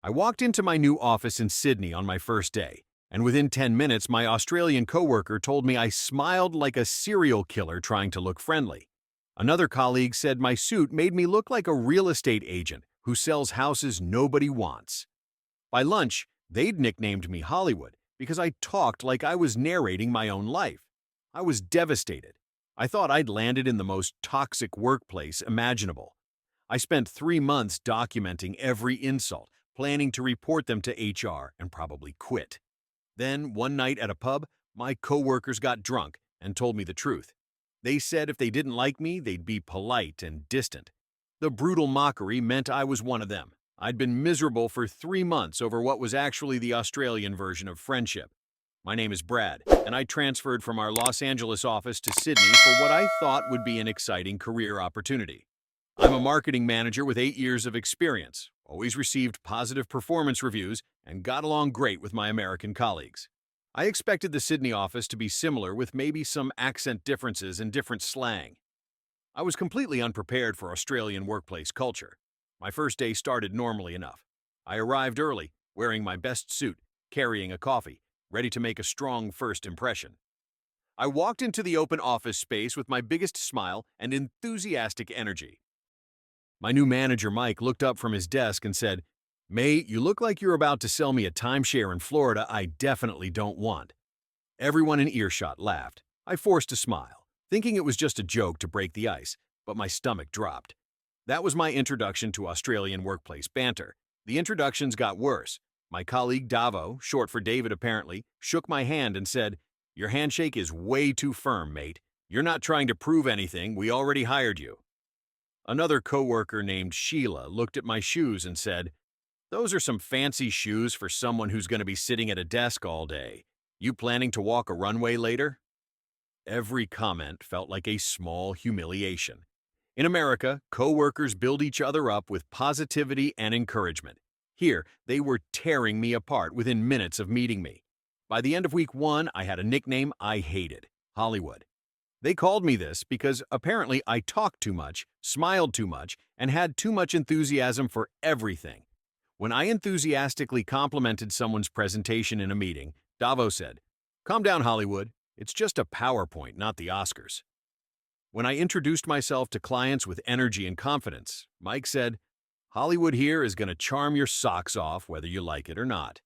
I walked into my new office in Sydney on my first day, and within 10 minutes, my Australian coworker told me I smiled like a serial killer trying to look friendly. Another colleague said my suit made me look like a real estate agent who sells houses nobody wants. By lunch, they'd nicknamed me Hollywood because I talked like I was narrating my own life. I was devastated. I thought I'd landed in the most toxic workplace imaginable. I spent 3 months documenting every insult, planning to report them to HR and probably quit. Then, one night at a pub, my coworkers got drunk and told me the truth. They said if they didn't like me, they'd be polite and distant. The brutal mockery meant I was one of them. I'd been miserable for 3 months over what was actually the Australian version of friendship. My name is Brad, and I transferred from our Los Angeles office to Sydney for what I thought would be an exciting career opportunity. I'm a marketing manager with 8 years of experience, always received positive performance reviews, and got along great with my American colleagues. I expected the Sydney office to be similar with maybe some accent differences and different slang. I was completely unprepared for Australian workplace culture. My first day started normally enough. I arrived early, wearing my best suit, carrying a coffee, ready to make a strong first impression. I walked into the open office space with my biggest smile and enthusiastic energy. My new manager, Mike, looked up from his desk and said, "Mate, you look like you're about to sell me a timeshare in Florida I definitely don't want." Everyone in earshot laughed. I forced a smile, thinking it was just a joke to break the ice, but my stomach dropped. That was my introduction to Australian workplace banter. The introductions got worse. My colleague Davo, short for David apparently, shook my hand and said, "Your handshake is way too firm, mate. You're not trying to prove anything, we already hired you." Another coworker named Sheila looked at my shoes and said, "Those are some fancy shoes for someone who's going to be sitting at a desk all day. You planning to walk a runway later?" Every comment felt like a small humiliation. In America, coworkers build each other up with positivity and encouragement. Here, they were tearing me apart within minutes of meeting me. By the end of week one, I had a nickname I hated, Hollywood. They called me this because apparently I talked too much, smiled too much, and had too much enthusiasm for everything. When I enthusiastically complimented someone's presentation in a meeting, Davo said, "Calm down, Hollywood. It's just a PowerPoint, not the Oscars." When I introduced myself to clients with energy and confidence, Mike said, "Hollywood here is going to charm your socks off whether you like it or not."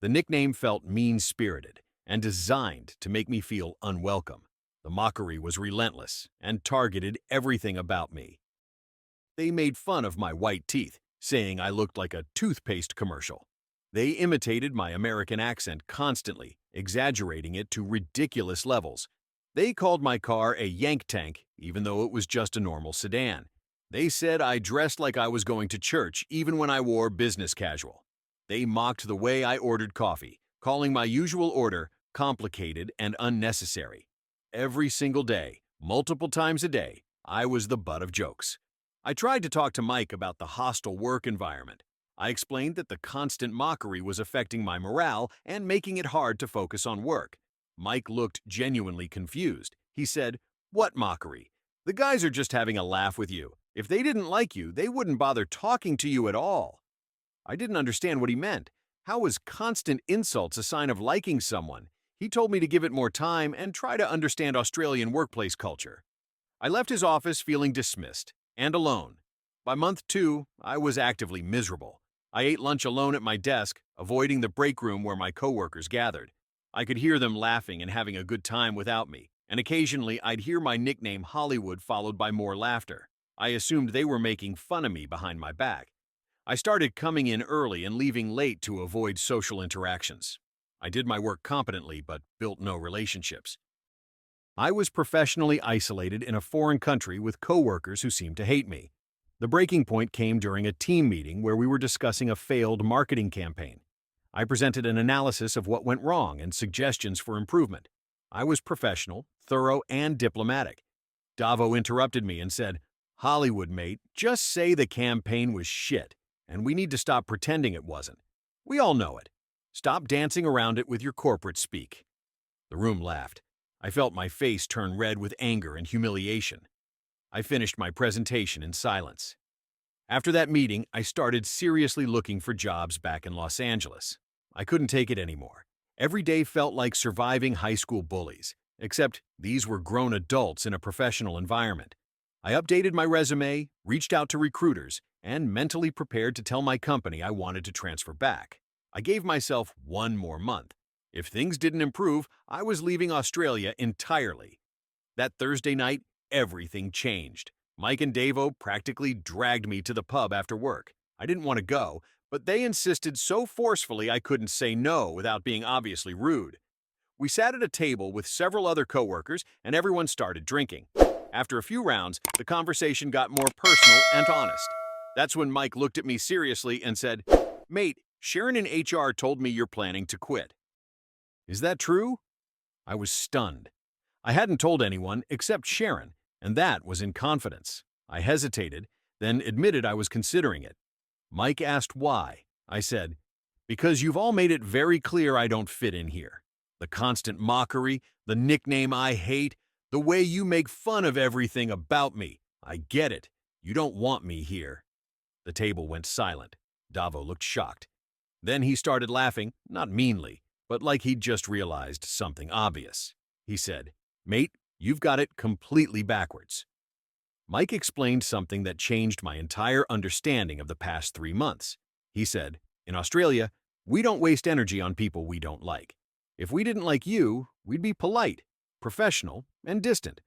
The nickname felt mean-spirited and designed to make me feel unwelcome. The mockery was relentless and targeted everything about me. They made fun of my white teeth, saying I looked like a toothpaste commercial. They imitated my American accent constantly, exaggerating it to ridiculous levels. They called my car a Yank Tank, even though it was just a normal sedan. They said I dressed like I was going to church, even when I wore business casual. They mocked the way I ordered coffee, calling my usual order complicated and unnecessary. Every single day, multiple times a day, I was the butt of jokes. I tried to talk to Mike about the hostile work environment. I explained that the constant mockery was affecting my morale and making it hard to focus on work. Mike looked genuinely confused. He said, "What mockery? The guys are just having a laugh with you. If they didn't like you, they wouldn't bother talking to you at all." I didn't understand what he meant. How was constant insults a sign of liking someone? He told me to give it more time and try to understand Australian workplace culture. I left his office feeling dismissed and alone. By month two, I was actively miserable. I ate lunch alone at my desk, avoiding the break room where my coworkers gathered. I could hear them laughing and having a good time without me, and occasionally I'd hear my nickname Hollywood followed by more laughter. I assumed they were making fun of me behind my back. I started coming in early and leaving late to avoid social interactions. I did my work competently but built no relationships. I was professionally isolated in a foreign country with coworkers who seemed to hate me. The breaking point came during a team meeting where we were discussing a failed marketing campaign. I presented an analysis of what went wrong and suggestions for improvement. I was professional, thorough, and diplomatic. Davo interrupted me and said, "Hollywood, mate, just say the campaign was shit, and we need to stop pretending it wasn't. We all know it. Stop dancing around it with your corporate speak." The room laughed. I felt my face turn red with anger and humiliation. I finished my presentation in silence. After that meeting, I started seriously looking for jobs back in Los Angeles. I couldn't take it anymore. Every day felt like surviving high school bullies, except these were grown adults in a professional environment. I updated my resume, reached out to recruiters, and mentally prepared to tell my company I wanted to transfer back. I gave myself one more month. If things didn't improve, I was leaving Australia entirely. That Thursday night, everything changed. Mike and Davo practically dragged me to the pub after work. I didn't want to go, but they insisted so forcefully I couldn't say no without being obviously rude. We sat at a table with several other coworkers, and everyone started drinking. After a few rounds, the conversation got more personal and honest. That's when Mike looked at me seriously and said, "Mate, Sharon in HR told me you're planning to quit." Is that true? I was stunned. I hadn't told anyone except Sharon, and that was in confidence. I hesitated, then admitted I was considering it. Mike asked why. I said, "Because you've all made it very clear I don't fit in here. The constant mockery, the nickname I hate, the way you make fun of everything about me. I get it. You don't want me here." The table went silent. Davo looked shocked. Then he started laughing, not meanly, but like he'd just realized something obvious. He said, "Mate, you've got it completely backwards." Mike explained something that changed my entire understanding of the past 3 months. He said, "In Australia, we don't waste energy on people we don't like. If we didn't like you, we'd be polite, professional, and distant.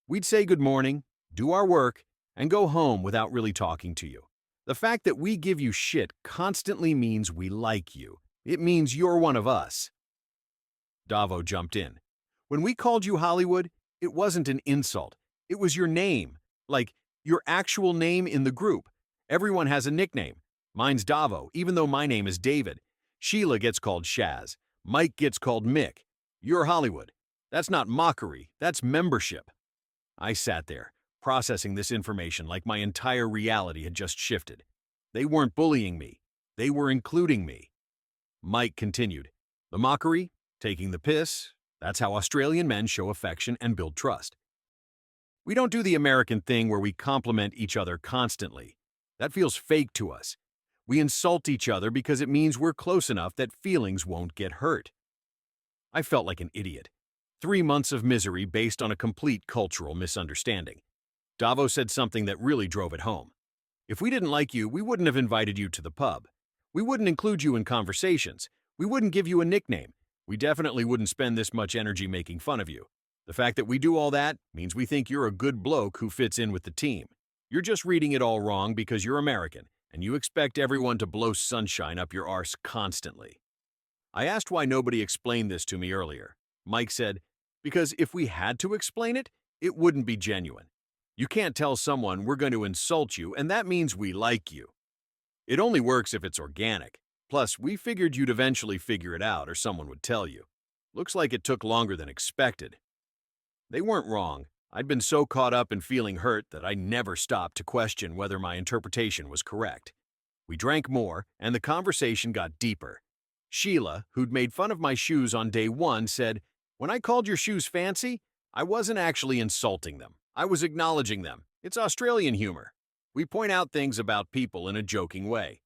We'd say good morning, do our work, and go home without really talking to you. The fact that we give you shit constantly means we like you. It means you're one of us." Davo jumped in. "When we called you Hollywood, it wasn't an insult. It was your name, like your actual name in the group. Everyone has a nickname. Mine's Davo, even though my name is David. Sheila gets called Shaz. Mike gets called Mick. You're Hollywood. That's not mockery, that's membership." I sat there, processing this information like my entire reality had just shifted. They weren't bullying me. They were including me. Mike continued, "The mockery, taking the piss, that's how Australian men show affection and build trust. We don't do the American thing where we compliment each other constantly. That feels fake to us. We insult each other because it means we're close enough that feelings won't get hurt." I felt like an idiot. 3 months of misery based on a complete cultural misunderstanding. Davo said something that really drove it home. "If we didn't like you, we wouldn't have invited you to the pub. We wouldn't include you in conversations. We wouldn't give you a nickname. We definitely wouldn't spend this much energy making fun of you. The fact that we do all that means we think you're a good bloke who fits in with the team. You're just reading it all wrong because you're American, and you expect everyone to blow sunshine up your arse constantly." I asked why nobody explained this to me earlier. Mike said, "Because if we had to explain it, it wouldn't be genuine. You can't tell someone we're going to insult you and that means we like you. It only works if it's organic. Plus, we figured you'd eventually figure it out or someone would tell you. Looks like it took longer than expected." They weren't wrong. I'd been so caught up in feeling hurt that I never stopped to question whether my interpretation was correct. We drank more, and the conversation got deeper. Sheila, who'd made fun of my shoes on day 1, said, "When I called your shoes fancy, I wasn't actually insulting them. I was acknowledging them. It's Australian humor. We point out things about people in a joking way.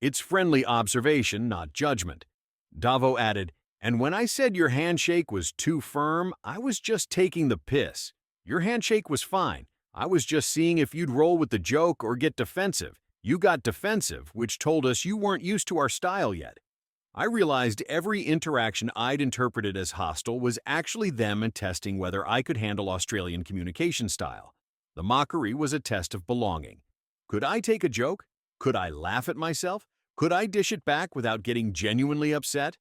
It's friendly observation, not judgment." Davo added, "And when I said your handshake was too firm, I was just taking the piss. Your handshake was fine. I was just seeing if you'd roll with the joke or get defensive. You got defensive, which told us you weren't used to our style yet." I realized every interaction I'd interpreted as hostile was actually them testing whether I could handle Australian communication style. The mockery was a test of belonging. Could I take a joke? Could I laugh at myself? Could I dish it back without getting genuinely upset?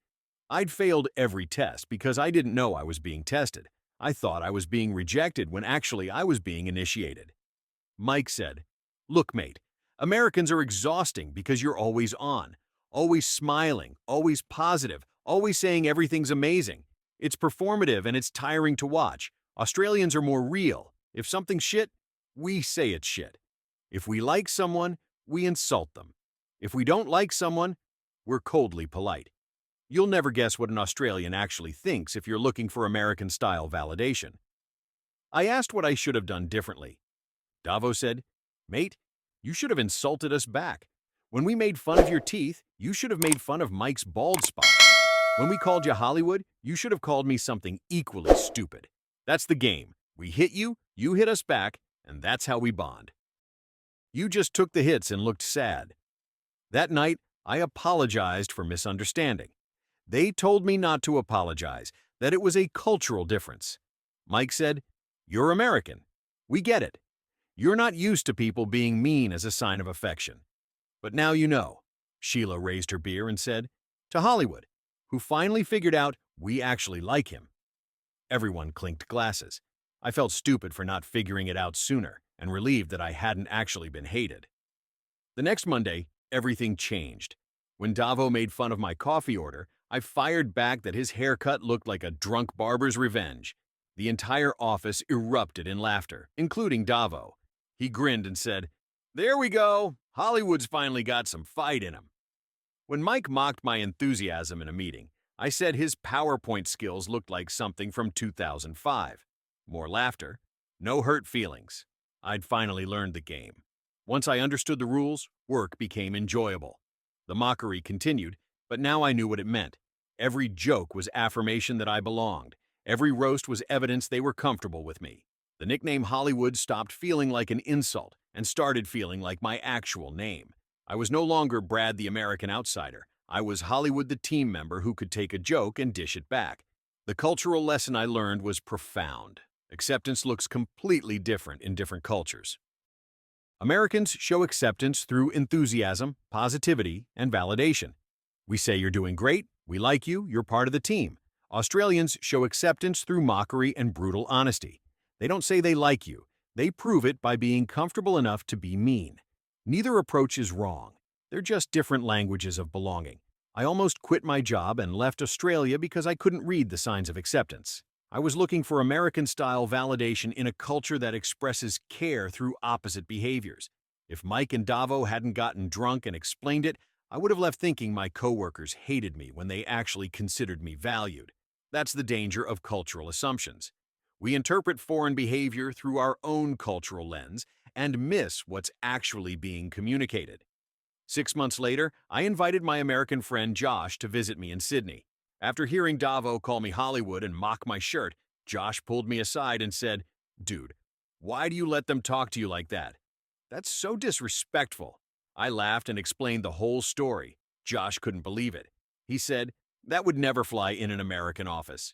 I'd failed every test because I didn't know I was being tested. I thought I was being rejected when actually I was being initiated. Mike said, "Look, mate, Americans are exhausting because you're always on. Always smiling, always positive, always saying everything's amazing. It's performative and it's tiring to watch. Australians are more real. If something's shit, we say it's shit. If we like someone, we insult them. If we don't like someone, we're coldly polite. You'll never guess what an Australian actually thinks if you're looking for American-style validation." I asked what I should have done differently. Davo said, "Mate, You should have insulted us back. When we made fun of your teeth, you should have made fun of Mike's bald spot. When we called you Hollywood, you should have called me something equally stupid. That's the game. We hit you, you hit us back, and that's how we bond. You just took the hits and looked sad. That night, I apologized for misunderstanding. They told me not to apologize, that it was a cultural difference. Mike said, "You're American. We get it. You're not used to people being mean as a sign of affection. But now you know." Sheila raised her beer and said, "To Hollywood, who finally figured out we actually like him." Everyone clinked glasses. I felt stupid for not figuring it out sooner and relieved that I hadn't actually been hated. The next Monday, everything changed. When Davo made fun of my coffee order, I fired back that his haircut looked like a drunk barber's revenge. The entire office erupted in laughter, including Davo. He grinned and said, "There we go. Hollywood's finally got some fight in him." When Mike mocked my enthusiasm in a meeting, I said his PowerPoint skills looked like something from 2005. More laughter, no hurt feelings. I'd finally learned the game. Once I understood the rules, work became enjoyable. The mockery continued, but now I knew what it meant. Every joke was affirmation that I belonged. Every roast was evidence they were comfortable with me. The nickname Hollywood stopped feeling like an insult and started feeling like my actual name. I was no longer Brad the American outsider. I was Hollywood the team member who could take a joke and dish it back. The cultural lesson I learned was profound. Acceptance looks completely different in different cultures. Americans show acceptance through enthusiasm, positivity, and validation. We say you're doing great, we like you, you're part of the team. Australians show acceptance through mockery and brutal honesty. They don't say they like you, they prove it by being comfortable enough to be mean. Neither approach is wrong. They're just different languages of belonging. I almost quit my job and left Australia because I couldn't read the signs of acceptance. I was looking for American-style validation in a culture that expresses care through opposite behaviors. If Mike and Davo hadn't gotten drunk and explained it, I would have left thinking my coworkers hated me when they actually considered me valued. That's the danger of cultural assumptions. We interpret foreign behavior through our own cultural lens and miss what's actually being communicated. 6 months later, I invited my American friend Josh to visit me in Sydney. After hearing Davo call me Hollywood and mock my shirt, Josh pulled me aside and said, "Dude, why do you let them talk to you like that? That's so disrespectful." I laughed and explained the whole story. Josh couldn't believe it. He said, "That would never fly in an American office."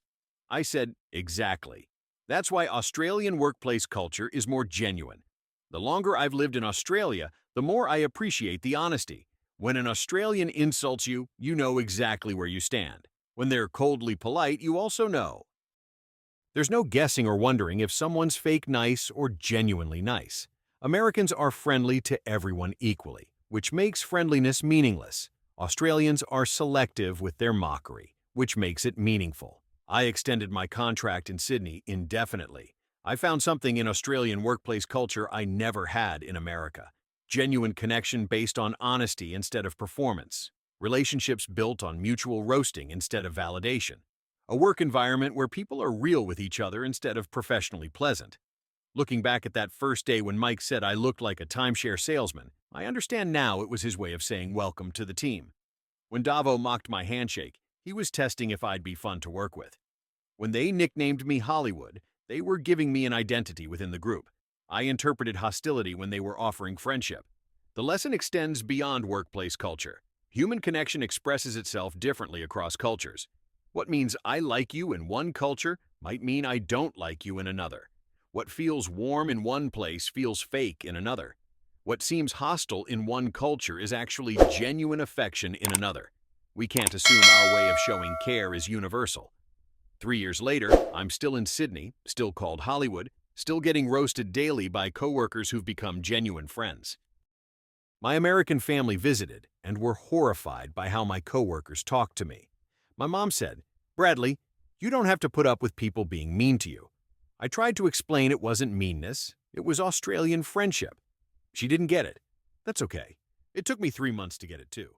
I said, "Exactly. That's why Australian workplace culture is more genuine. The longer I've lived in Australia, the more I appreciate the honesty. When an Australian insults you, you know exactly where you stand. When they're coldly polite, you also know. There's no guessing or wondering if someone's fake nice or genuinely nice. Americans are friendly to everyone equally, which makes friendliness meaningless. Australians are selective with their mockery, which makes it meaningful. I extended my contract in Sydney indefinitely. I found something in Australian workplace culture I never had in America. Genuine connection based on honesty instead of performance. Relationships built on mutual roasting instead of validation. A work environment where people are real with each other instead of professionally pleasant. Looking back at that first day when Mike said I looked like a timeshare salesman, I understand now it was his way of saying welcome to the team. When Davo mocked my handshake, he was testing if I'd be fun to work with. When they nicknamed me Hollywood, they were giving me an identity within the group. I interpreted hostility when they were offering friendship. The lesson extends beyond workplace culture. Human connection expresses itself differently across cultures. What means I like you in one culture might mean I don't like you in another. What feels warm in one place feels fake in another. What seems hostile in one culture is actually genuine affection in another. We can't assume our way of showing care is universal. 3 years later, I'm still in Sydney, still called Hollywood, still getting roasted daily by coworkers who've become genuine friends. My American family visited and were horrified by how my coworkers talked to me. My mom said, "Bradley, you don't have to put up with people being mean to you." I tried to explain it wasn't meanness, it was Australian friendship. She didn't get it. That's okay. It took me 3 months to get it too.